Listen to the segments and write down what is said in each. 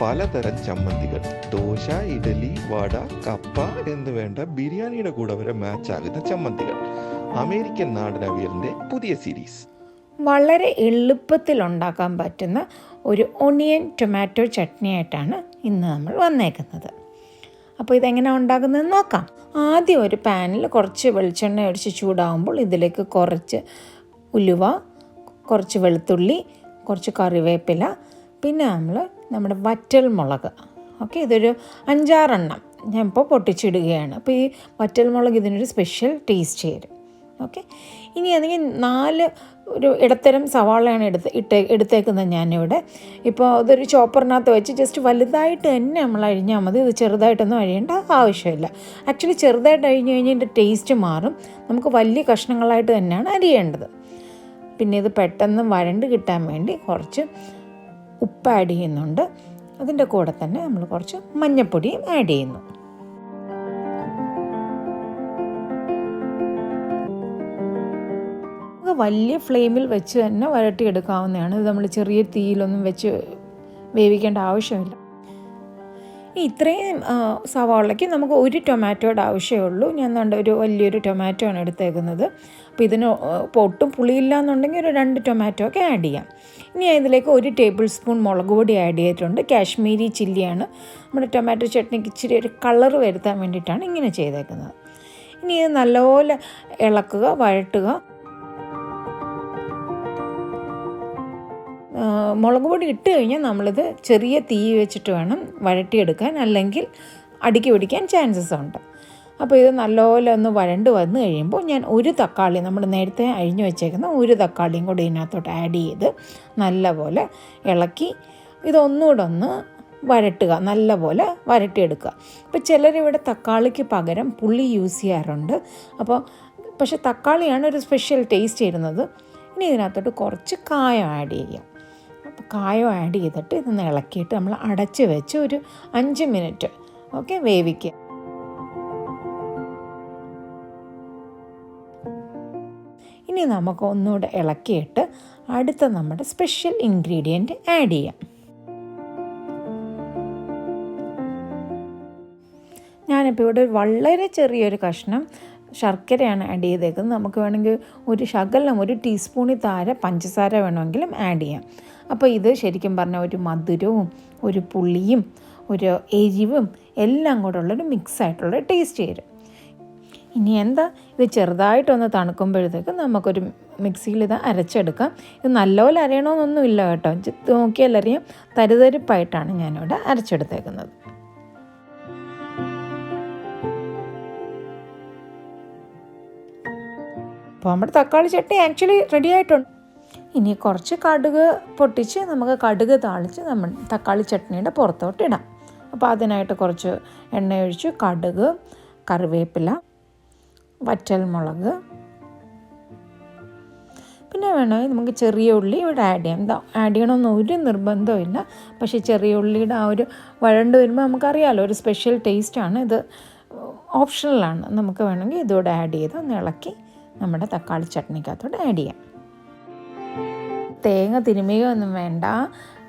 പലതരം ചമ്മന്തികൾ. ദോശ, ഇഡലി, വട, കപ്പ എന്ന് വേണ്ട ബിരിയാണിയുടെ കൂടെ വരെ മാച്ച് ആകുന്ന ചമ്മന്തികൾ. അമേരിക്കൻ നാടൻ അവിയലിൻ്റെ പുതിയ സീരീസ്. വളരെ എളുപ്പത്തിൽ ഉണ്ടാക്കാൻ പറ്റുന്ന ഒരു ഒണിയൻ ടൊമാറ്റോ ചട്നി ആയിട്ടാണ് ഇന്ന് നമ്മൾ വന്നേക്കുന്നത്. അപ്പോൾ ഇതെങ്ങനെ ഉണ്ടാക്കുന്നതെന്ന് നോക്കാം. ആദ്യം ഒരു പാനിൽ കുറച്ച് വെളിച്ചെണ്ണ ഒഴിച്ച് ചൂടാകുമ്പോൾ ഇതിലേക്ക് കുറച്ച് ഉലുവ, കുറച്ച് വെളുത്തുള്ളി, കുറച്ച് കറിവേപ്പില, പിന്നെ നമ്മുടെ വറ്റൽ മുളക്, ഓക്കെ, ഇതൊരു 5-6 എണ്ണം ഞാൻ ഇപ്പോൾ പൊട്ടിച്ചിടുകയാണ്. അപ്പോൾ ഈ വറ്റൽ മുളക് ഇതിനൊരു സ്പെഷ്യൽ ടേസ്റ്റ് തരും. ഓക്കെ, ഇനി അതെങ്കിൽ 4 ഒരു ഇടത്തരം സവാളയാണ് എടുത്തേക്കുന്നത് ഞാനിവിടെ. ഇപ്പോൾ അതൊരു ചോപ്പറിനകത്ത് വെച്ച് ജസ്റ്റ് വലുതായിട്ട് തന്നെ നമ്മൾ അരിഞ്ഞാൽ മതി. ഇത് ചെറുതായിട്ടൊന്നും അരിയേണ്ട ആവശ്യമില്ല. ആക്ച്വലി ചെറുതായിട്ട് അരിഞ്ഞു കഴിഞ്ഞാൽ ഇതിൻ്റെ ടേസ്റ്റ് മാറും. നമുക്ക് വലിയ കഷ്ണങ്ങളായിട്ട് തന്നെയാണ് അരിയേണ്ടത്. പിന്നെ ഇത് പെട്ടെന്ന് വരണ്ട് കിട്ടാൻ വേണ്ടി കുറച്ച് ഉപ്പ് ആഡ് ചെയ്യുന്നുണ്ട്. അതിൻ്റെ കൂടെ തന്നെ നമ്മൾ കുറച്ച് മഞ്ഞൾപ്പൊടിയും ആഡ് ചെയ്യുന്നു. വലിയ ഫ്ലെയിമിൽ വെച്ച് തന്നെ വരട്ടിയെടുക്കാവുന്നതാണ്. ഇത് നമ്മൾ ചെറിയ തീയിലൊന്നും വെച്ച് വേവിക്കേണ്ട ആവശ്യമില്ല. ഇത്രയും സവാളയ്ക്ക് നമുക്ക് ഒരു ടൊമാറ്റോയുടെ ആവശ്യമേ ഞാൻ ഒരു വലിയൊരു ടൊമാറ്റോ ആണ് എടുത്തേക്കുന്നത്. അപ്പോൾ ഇതിന് ഇപ്പോൾ ഒട്ടും പുളിയില്ല എന്നുണ്ടെങ്കിൽ ഒരു 2 ടൊമാറ്റോ ഒക്കെ ആഡ് ചെയ്യാം. ഇനി ഇതിലേക്ക് 1 ടേബിൾ സ്പൂൺ മുളക് പൊടി ആഡ് ചെയ്തിട്ടുണ്ട്. കാശ്മീരി ചില്ലിയാണ്. നമ്മുടെ ടൊമാറ്റോ ചട്നിക്ക് ഇച്ചിരി ഒരു കളർ വരുത്താൻ വേണ്ടിയിട്ടാണ് ഇങ്ങനെ ചെയ്തേക്കുന്നത്. ഇനി ഇത് നല്ലപോലെ ഇളക്കുക, വഴട്ടുക. മുളക് പൊടി ഇട്ട് കഴിഞ്ഞാൽ നമ്മളിത് ചെറിയ തീ വെച്ചിട്ട് വേണം വഴട്ടിയെടുക്കാൻ, അല്ലെങ്കിൽ അടുക്കി പിടിക്കാൻ ചാൻസസ് ഉണ്ട്. അപ്പോൾ ഇത് നല്ലപോലെ ഒന്ന് വഴണ്ട് വന്നു കഴിയുമ്പോൾ ഞാൻ 1 തക്കാളി, നമ്മൾ നേരത്തെ അരിഞ്ഞു വെച്ചേക്കുന്ന 1 തക്കാളിയും കൂടി ഇതിനകത്തോട്ട് ആഡ് ചെയ്ത് നല്ലപോലെ ഇളക്കി ഇതൊന്നുകൂടെ ഒന്ന് വഴട്ടുക, നല്ലപോലെ വഴട്ടിയെടുക്കുക. ഇപ്പോൾ ചിലരിവിടെ തക്കാളിക്ക് പകരം പുളി യൂസ് ചെയ്യാറുണ്ട്. പക്ഷേ തക്കാളിയാണ് ഒരു സ്പെഷ്യൽ ടേസ്റ്റ് ചെയ്യുന്നത്. ഇനി ഇതിനകത്തോട്ട് കുറച്ച് കായം ആഡ് ചെയ്യാം. അപ്പോൾ കായം ആഡ് ചെയ്തിട്ട് ഇതൊന്ന് ഇളക്കിയിട്ട് നമ്മൾ അടച്ച് വെച്ച് ഒരു 5 മിനിറ്റ് ഓക്കെ വേവിക്കുക. ഇനി നമുക്ക് ഒന്നുകൂടെ ഇളക്കിയിട്ട് അടുത്ത നമ്മുടെ സ്പെഷ്യൽ ഇൻഗ്രീഡിയൻറ്റ് ആഡ് ചെയ്യാം. ഞാനിപ്പോൾ ഇവിടെ വളരെ ചെറിയൊരു കഷ്ണം ശർക്കരയാണ് ആഡ് ചെയ്തേക്കുന്നത്. നമുക്ക് വേണമെങ്കിൽ ഒരു ശകലം, 1 ടീസ്പൂണിൽ താഴെ പഞ്ചസാര വേണമെങ്കിലും ആഡ് ചെയ്യാം. അപ്പോൾ ഇത് ശരിക്കും പറഞ്ഞാൽ ഒരു മധുരവും ഒരു പുളിയും ഒരു എരിവും എല്ലാം കൂടെ ഉള്ളൊരു മിക്സായിട്ടുള്ള ടേസ്റ്റ് തരും. ഇനി എന്താ, ഇത് ചെറുതായിട്ടൊന്ന് തണുക്കുമ്പോഴത്തേക്ക് നമുക്കൊരു മിക്സിയിൽ ഇത് അരച്ചെടുക്കാം. ഇത് നല്ലപോലെ അരയണമെന്നൊന്നുമില്ല കേട്ടോ, നോക്കിയാൽ അറിയാം, തരിതരിപ്പായിട്ടാണ് ഞാനിവിടെ അരച്ചെടുത്തേക്കുന്നത്. അപ്പോൾ നമ്മുടെ തക്കാളി ചട്നി ആക്ച്വലി റെഡി ആയിട്ടുണ്ട്. ഇനി കുറച്ച് കടുക് പൊട്ടിച്ച് നമുക്ക് കടുക് താളിച്ച് നമ്മൾ തക്കാളി ചട്നിയുടെ പുറത്തോട്ട് ഇടാം. അപ്പോൾ അതിനായിട്ട് കുറച്ച് എണ്ണ ഒഴിച്ച് കടുക്, കറിവേപ്പില, വറ്റൽ മുളക്, പിന്നെ വേണമെങ്കിൽ നമുക്ക് ചെറിയ ഉള്ളി ഇവിടെ ആഡ് ചെയ്യാം. ആഡ് ചെയ്യണമെന്ന് ഒരു നിർബന്ധമില്ല. പക്ഷേ ചെറിയ ഉള്ളിയുടെ ആ ഒരു വഴണ്ട് വരുമ്പോൾ നമുക്കറിയാമല്ലോ, ഒരു സ്പെഷ്യൽ ടേസ്റ്റാണ്. ഇത് ഓപ്ഷണലാണ്. നമുക്ക് വേണമെങ്കിൽ ഇതോടെ ആഡ് ചെയ്ത് ഒന്ന് ഇളക്കി നമ്മുടെ തക്കാളി ചട്നിക്കകത്തോട്ട് ആഡ് ചെയ്യാം. തേങ്ങ തിരുമ്മുകയൊന്നും വേണ്ട,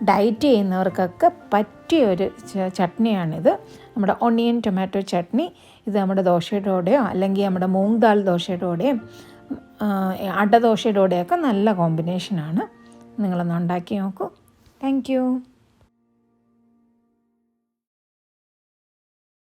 ഡയറ്റ് ചെയ്യുന്നവർക്കൊക്കെ പറ്റിയൊരു ചട്നിയാണിത്. നമ്മുടെ ഒണിയൻ ടൊമാറ്റോ ചട്നി. ഇത് നമ്മുടെ ദോശയുടെ കൂടെയോ അല്ലെങ്കിൽ നമ്മുടെ മൂങ് ദാൽ ദോശയുടെ കൂടെയും അട ദോശയുടെ കൂടെയൊക്കെ നല്ല കോമ്പിനേഷനാണ്. നിങ്ങളൊന്ന് ഉണ്ടാക്കി നോക്കൂ. Thank you.